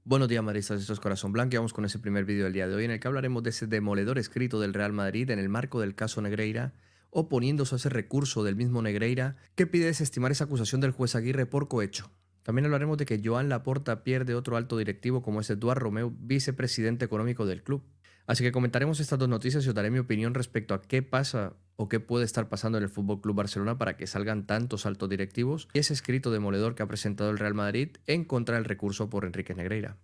Buenos días, madridistas, esto es Corazón Blanco y vamos con ese primer vídeo del día de hoy en el que hablaremos de ese demoledor escrito del Real Madrid en el marco del caso Negreira, oponiéndose a ese recurso del mismo Negreira que pide desestimar esa acusación del juez Aguirre por cohecho. También hablaremos de que Joan Laporta pierde otro alto directivo como es Eduard Romeu, vicepresidente económico del club. Así que comentaremos estas dos noticias y os daré mi opinión respecto a qué pasa o qué puede estar pasando en el Fútbol Club Barcelona para que salgan tantos altos directivos y ese escrito demoledor que ha presentado el Real Madrid en contra del recurso por Enrique Negreira.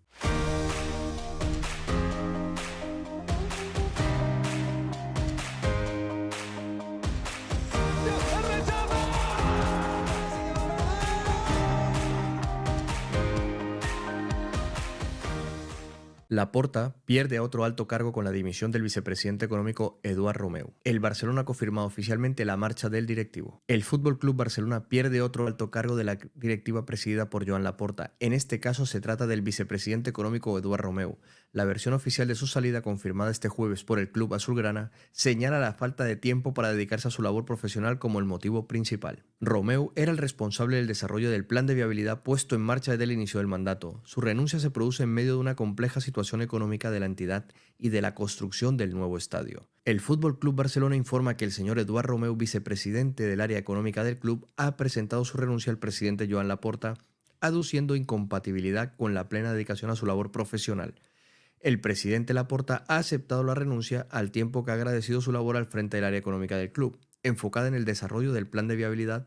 Laporta pierde a otro alto cargo con la dimisión del vicepresidente económico Eduard Romeu. El Barcelona ha confirmado oficialmente la marcha del directivo. El Fútbol Club Barcelona pierde otro alto cargo de la directiva presidida por Joan Laporta. En este caso se trata del vicepresidente económico Eduard Romeu. La versión oficial de su salida, confirmada este jueves por el club azulgrana, señala la falta de tiempo para dedicarse a su labor profesional como el motivo principal. Romeu era el responsable del desarrollo del plan de viabilidad puesto en marcha desde el inicio del mandato. Su renuncia se produce en medio de una compleja situación económica de la entidad y de la construcción del nuevo estadio. El Fútbol Club Barcelona informa que el señor Eduard Romeu, vicepresidente del área económica del club, ha presentado su renuncia al presidente Joan Laporta, aduciendo incompatibilidad con la plena dedicación a su labor profesional. El presidente Laporta ha aceptado la renuncia al tiempo que ha agradecido su labor al frente del área económica del club, enfocada en el desarrollo del plan de viabilidad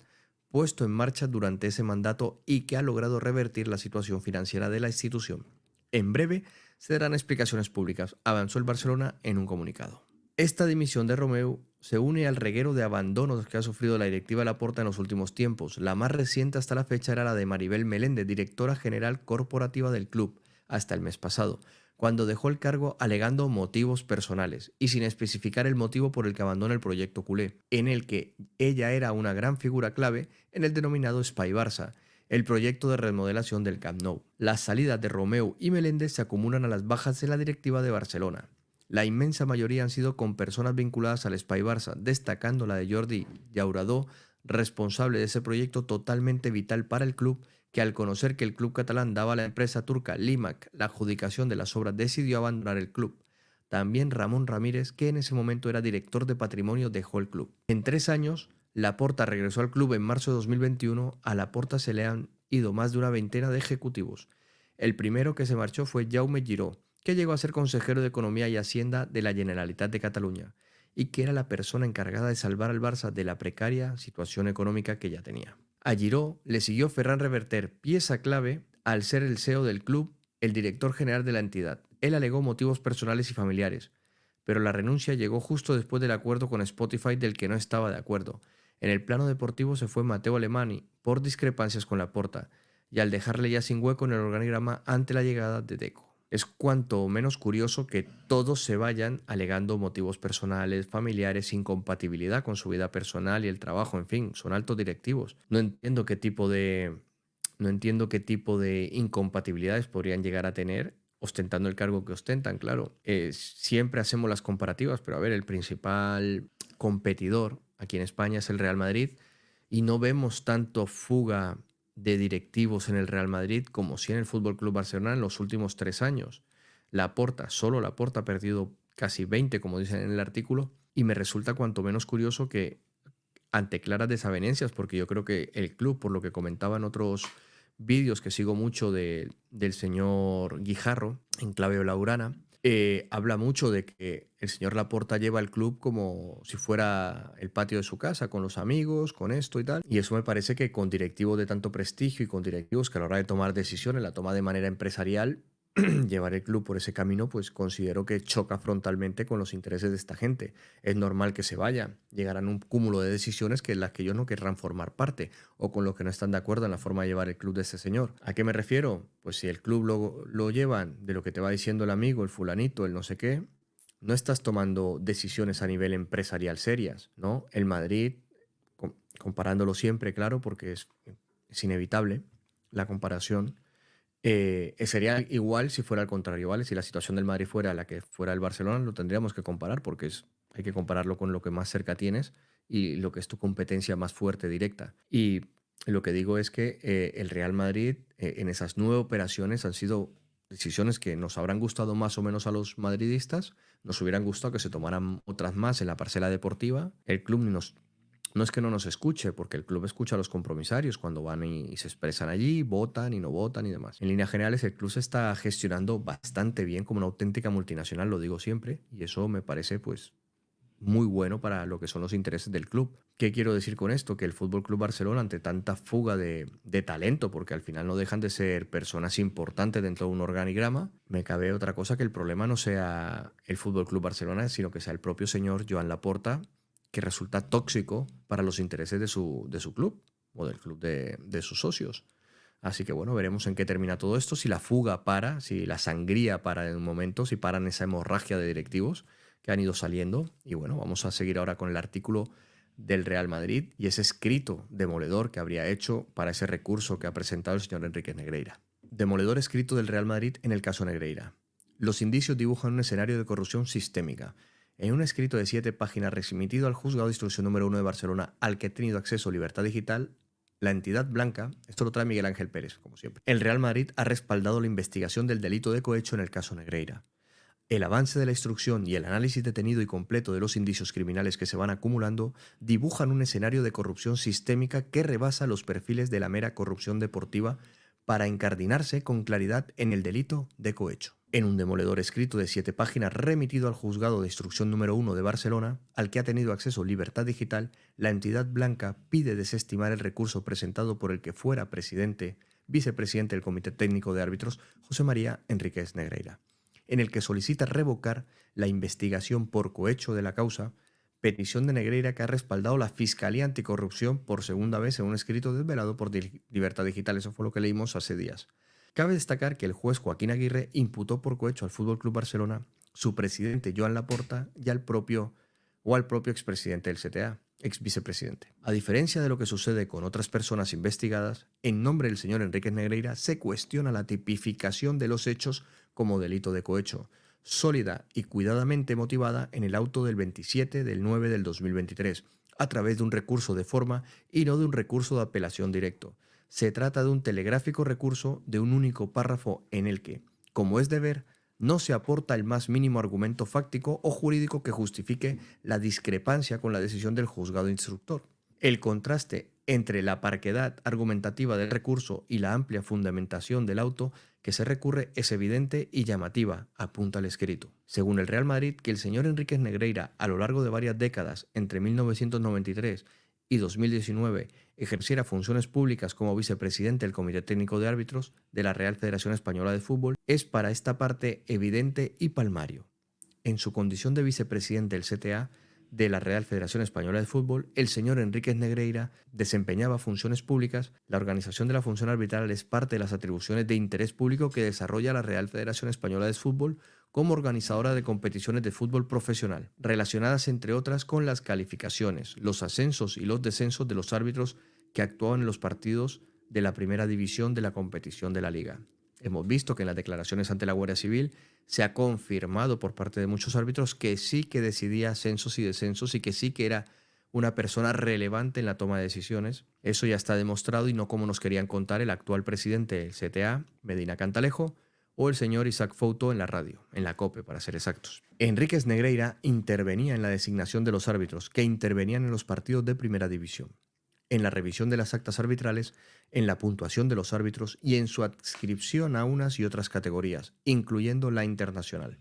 puesto en marcha durante ese mandato y que ha logrado revertir la situación financiera de la institución. En breve se darán explicaciones públicas, avanzó el Barcelona en un comunicado. Esta dimisión de Romeu se une al reguero de abandonos que ha sufrido la directiva Laporta en los últimos tiempos. La más reciente hasta la fecha era la de Maribel Meléndez, directora general corporativa del club, hasta el mes pasado, cuando dejó el cargo alegando motivos personales y sin especificar el motivo por el que abandona el proyecto culé, en el que ella era una gran figura clave en el denominado Spy Barça, el proyecto de remodelación del Camp Nou. Las salidas de Romeu y Meléndez se acumulan a las bajas de la directiva de Barcelona. La inmensa mayoría han sido con personas vinculadas al Spy Barça, destacando la de Jordi Llauradó, responsable de ese proyecto totalmente vital para el club, que al conocer que el club catalán daba a la empresa turca Limac la adjudicación de las obras decidió abandonar el club. También Ramón Ramírez, que en ese momento era director de patrimonio, dejó el club. En 3 años, Laporta regresó al club en marzo de 2021. A Laporta se le han ido más de una veintena de ejecutivos. El primero que se marchó fue Jaume Giró, que llegó a ser consejero de Economía y Hacienda de la Generalitat de Cataluña y que era la persona encargada de salvar al Barça de la precaria situación económica que ya tenía. A Giró le siguió Ferran Reverter, pieza clave al ser el CEO del club, el director general de la entidad. Él alegó motivos personales y familiares, pero la renuncia llegó justo después del acuerdo con Spotify del que no estaba de acuerdo. En el plano deportivo se fue Mateo Alemany por discrepancias con Laporta y al dejarle ya sin hueco en el organigrama ante la llegada de Deco. Es cuanto menos curioso que todos se vayan alegando motivos personales, familiares, incompatibilidad con su vida personal y el trabajo, en fin, son altos directivos. No entiendo qué tipo de incompatibilidades podrían llegar a tener ostentando el cargo que ostentan, claro. Siempre hacemos las comparativas, pero a ver, el principal competidor aquí en España es el Real Madrid y no vemos tanto fuga de directivos en el Real Madrid como sí en el Fútbol Club Barcelona en los últimos 3 años. Solo Laporta ha perdido casi 20, como dicen en el artículo, y me resulta cuanto menos curioso que ante claras desavenencias, porque yo creo que el club, por lo que comentaba en otros vídeos que sigo mucho del señor Guijarro, en clave blaugrana, habla mucho de que el señor Laporta lleva el club como si fuera el patio de su casa, con los amigos, con esto y tal. Y eso me parece que con directivos de tanto prestigio y con directivos que a la hora de tomar decisiones la toma de manera empresarial, llevar el club por ese camino, pues considero que choca frontalmente con los intereses de esta gente. Es normal que se vaya, llegarán un cúmulo de decisiones que las que ellos no querrán formar parte o con los que no están de acuerdo en la forma de llevar el club de este señor. ¿A qué me refiero? Pues si el club lo llevan de lo que te va diciendo el amigo, el fulanito, el no sé qué, no estás tomando decisiones a nivel empresarial serias, ¿no? El Madrid, comparándolo siempre, claro, porque es inevitable la comparación, sería igual si fuera al contrario, ¿vale? Si la situación del Madrid fuera la que fuera el Barcelona, lo tendríamos que comparar porque hay que compararlo con lo que más cerca tienes y lo que es tu competencia más fuerte, directa. Y lo que digo es que el Real Madrid en esas 9 operaciones han sido decisiones que nos habrán gustado más o menos a los madridistas, nos hubieran gustado que se tomaran otras más en la parcela deportiva. El club no es que no nos escuche, porque el club escucha a los compromisarios cuando van y se expresan allí, votan y no votan y demás. En líneas generales, el club se está gestionando bastante bien como una auténtica multinacional, lo digo siempre, y eso me parece pues muy bueno para lo que son los intereses del club. ¿Qué quiero decir con esto? Que el Fútbol Club Barcelona, ante tanta fuga de talento, porque al final no dejan de ser personas importantes dentro de un organigrama, me cabe otra cosa, que el problema no sea el Fútbol Club Barcelona, sino que sea el propio señor Joan Laporta, que resulta tóxico para los intereses de su club o del club de sus socios. Así que bueno, veremos en qué termina todo esto, si la fuga para, si la sangría para en un momento, si paran esa hemorragia de directivos que han ido saliendo. Y bueno, vamos a seguir ahora con el artículo del Real Madrid y ese escrito demoledor que habría hecho para ese recurso que ha presentado el señor Enríquez Negreira. Demoledor escrito del Real Madrid en el caso Negreira. Los indicios dibujan un escenario de corrupción sistémica. En un escrito de 7 páginas remitido al Juzgado de Instrucción número 1 de Barcelona, al que ha tenido acceso Libertad Digital, la entidad blanca, esto lo trae Miguel Ángel Pérez, como siempre. El Real Madrid ha respaldado la investigación del delito de cohecho en el caso Negreira. El avance de la instrucción y el análisis detenido y completo de los indicios criminales que se van acumulando dibujan un escenario de corrupción sistémica que rebasa los perfiles de la mera corrupción deportiva para incardinarse con claridad en el delito de cohecho. En un demoledor escrito de 7 páginas remitido al Juzgado de Instrucción número 1 de Barcelona, al que ha tenido acceso Libertad Digital, la entidad blanca pide desestimar el recurso presentado por el que fuera vicepresidente del Comité Técnico de Árbitros, José María Enríquez Negreira, en el que solicita revocar la investigación por cohecho de la causa, petición de Negreira que ha respaldado la Fiscalía Anticorrupción por segunda vez en un escrito desvelado por Libertad Digital. Eso fue lo que leímos hace días. Cabe destacar que el juez Joaquín Aguirre imputó por cohecho al Fútbol Club Barcelona, su presidente Joan Laporta y al propio expresidente del CTA, ex vicepresidente. A diferencia de lo que sucede con otras personas investigadas, en nombre del señor Enríquez Negreira se cuestiona la tipificación de los hechos como delito de cohecho, sólida y cuidadamente motivada en el auto del 27 del 9 del 2023, a través de un recurso de forma y no de un recurso de apelación directo. Se trata de un telegráfico recurso de un único párrafo en el que, como es de ver, no se aporta el más mínimo argumento fáctico o jurídico que justifique la discrepancia con la decisión del juzgado instructor. El contraste entre la parquedad argumentativa del recurso y la amplia fundamentación del auto que se recurre es evidente y llamativa, apunta el escrito. Según el Real Madrid, que el señor Enríquez Negreira, a lo largo de varias décadas, entre 1993 y 2019, ejerciera funciones públicas como vicepresidente del Comité Técnico de Árbitros de la Real Federación Española de Fútbol, es para esta parte evidente y palmario. En su condición de vicepresidente del CTA de la Real Federación Española de Fútbol, el señor Enríquez Negreira desempeñaba funciones públicas. La organización de la función arbitral es parte de las atribuciones de interés público que desarrolla la Real Federación Española de Fútbol como organizadora de competiciones de fútbol profesional, relacionadas entre otras con las calificaciones, los ascensos y los descensos de los árbitros que actuaban en los partidos de la primera división de la competición de la liga. Hemos visto que en las declaraciones ante la Guardia Civil se ha confirmado por parte de muchos árbitros que sí que decidía ascensos y descensos y que sí que era una persona relevante en la toma de decisiones. Eso ya está demostrado y no como nos querían contar el actual presidente del CTA, Medina Cantalejo, o el señor Isaac Fouto en la radio, en la COPE para ser exactos. Enríquez Negreira intervenía en la designación de los árbitros que intervenían en los partidos de primera división, en la revisión de las actas arbitrales, en la puntuación de los árbitros y en su adscripción a unas y otras categorías, incluyendo la internacional,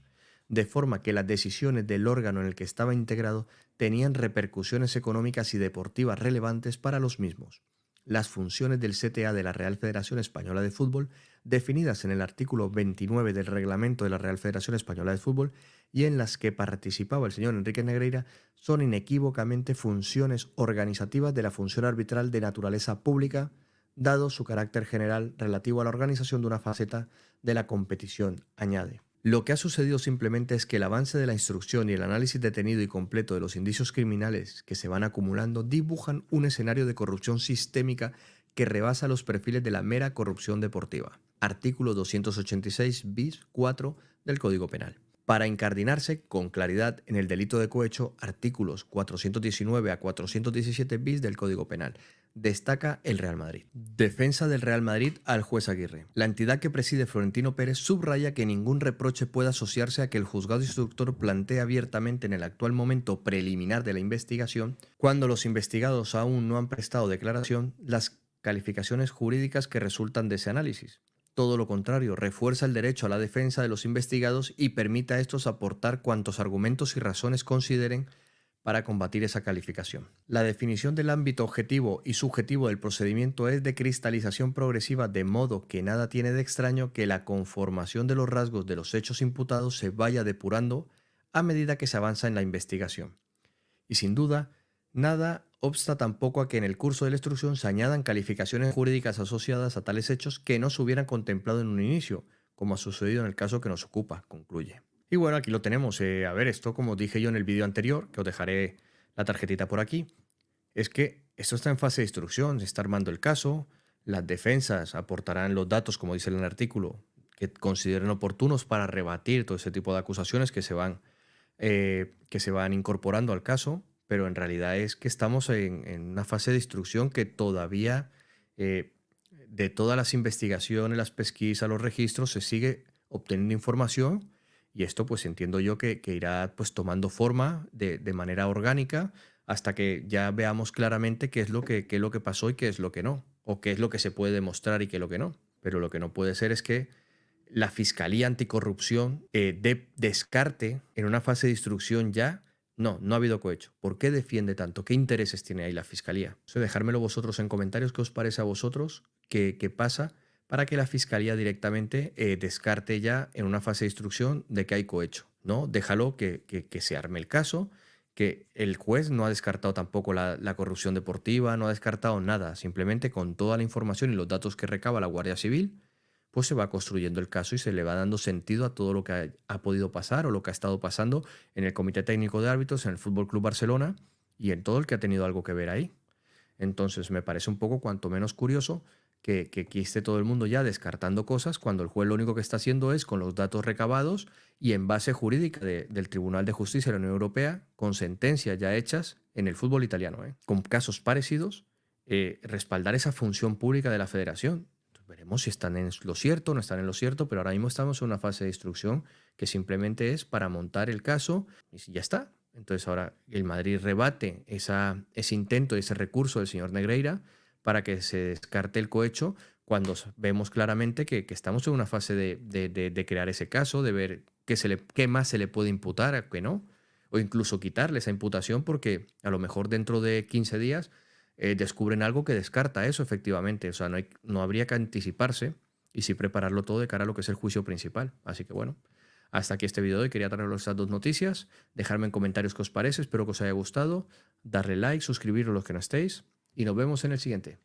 de forma que las decisiones del órgano en el que estaba integrado tenían repercusiones económicas y deportivas relevantes para los mismos. Las funciones del CTA de la Real Federación Española de Fútbol, definidas en el artículo 29 del Reglamento de la Real Federación Española de Fútbol y en las que participaba el señor Enríquez Negreira, son inequívocamente funciones organizativas de la función arbitral de naturaleza pública, dado su carácter general relativo a la organización de una faceta de la competición, añade. Lo que ha sucedido simplemente es que el avance de la instrucción y el análisis detenido y completo de los indicios criminales que se van acumulando dibujan un escenario de corrupción sistémica que rebasa los perfiles de la mera corrupción deportiva. Artículo 286 bis 4 del Código Penal. Para incardinarse con claridad en el delito de cohecho, artículos 419 a 417 bis del Código Penal, destaca el Real Madrid. Defensa del Real Madrid al juez Aguirre. La entidad que preside Florentino Pérez subraya que ningún reproche puede asociarse a que el juzgado instructor plantee abiertamente en el actual momento preliminar de la investigación, cuando los investigados aún no han prestado declaración, las calificaciones jurídicas que resultan de ese análisis. Todo lo contrario, refuerza el derecho a la defensa de los investigados y permite a estos aportar cuantos argumentos y razones consideren para combatir esa calificación. La definición del ámbito objetivo y subjetivo del procedimiento es de cristalización progresiva, de modo que nada tiene de extraño que la conformación de los rasgos de los hechos imputados se vaya depurando a medida que se avanza en la investigación. Y sin duda, nada obsta tampoco a que en el curso de la instrucción se añadan calificaciones jurídicas asociadas a tales hechos que no se hubieran contemplado en un inicio, como ha sucedido en el caso que nos ocupa, concluye. Y bueno, aquí lo tenemos. A ver, esto como dije yo en el vídeo anterior, que os dejaré la tarjetita por aquí, es que esto está en fase de instrucción, se está armando el caso, las defensas aportarán los datos, como dice en el artículo, que consideren oportunos para rebatir todo ese tipo de acusaciones que se van incorporando al caso, pero en realidad es que estamos en una fase de instrucción que todavía, de todas las investigaciones, las pesquisas, los registros, se sigue obteniendo información y esto pues entiendo yo que irá pues tomando forma de manera orgánica hasta que ya veamos claramente qué es lo que pasó y qué es lo que no, o qué es lo que se puede demostrar y qué es lo que no. Pero lo que no puede ser es que la Fiscalía Anticorrupción descarte en una fase de instrucción ya. No ha habido cohecho. ¿Por qué defiende tanto? ¿Qué intereses tiene ahí la Fiscalía? Dejármelo vosotros en comentarios. ¿Qué os parece a vosotros? ¿Qué pasa para que la Fiscalía directamente descarte ya en una fase de instrucción de que hay cohecho? ¿No? Déjalo que se arme el caso, que el juez no ha descartado tampoco la corrupción deportiva, no ha descartado nada. Simplemente con toda la información y los datos que recaba la Guardia Civil, pues se va construyendo el caso y se le va dando sentido a todo lo que ha podido pasar o lo que ha estado pasando en el Comité Técnico de Árbitros, en el Fútbol Club Barcelona y en todo el que ha tenido algo que ver ahí. Entonces me parece un poco cuanto menos curioso que aquí esté todo el mundo ya descartando cosas cuando el juez lo único que está haciendo es, con los datos recabados y en base jurídica del Tribunal de Justicia de la Unión Europea, con sentencias ya hechas en el fútbol italiano, con casos parecidos, respaldar esa función pública de la federación. Veremos si están en lo cierto o no están en lo cierto, pero ahora mismo estamos en una fase de instrucción que simplemente es para montar el caso y ya está. Entonces ahora el Madrid rebate ese intento, ese recurso del señor Negreira para que se descarte el cohecho cuando vemos claramente que estamos en una fase de crear ese caso, de ver qué más se le puede imputar, a qué no, o incluso quitarle esa imputación porque a lo mejor dentro de 15 días descubren algo que descarta eso efectivamente. O sea, no habría que anticiparse y sí prepararlo todo de cara a lo que es el juicio principal. Así que bueno, hasta aquí este video de hoy. Quería traeros estas dos noticias. Dejadme en comentarios qué os parece. Espero que os haya gustado. Darle like, suscribiros los que no estéis y nos vemos en el siguiente.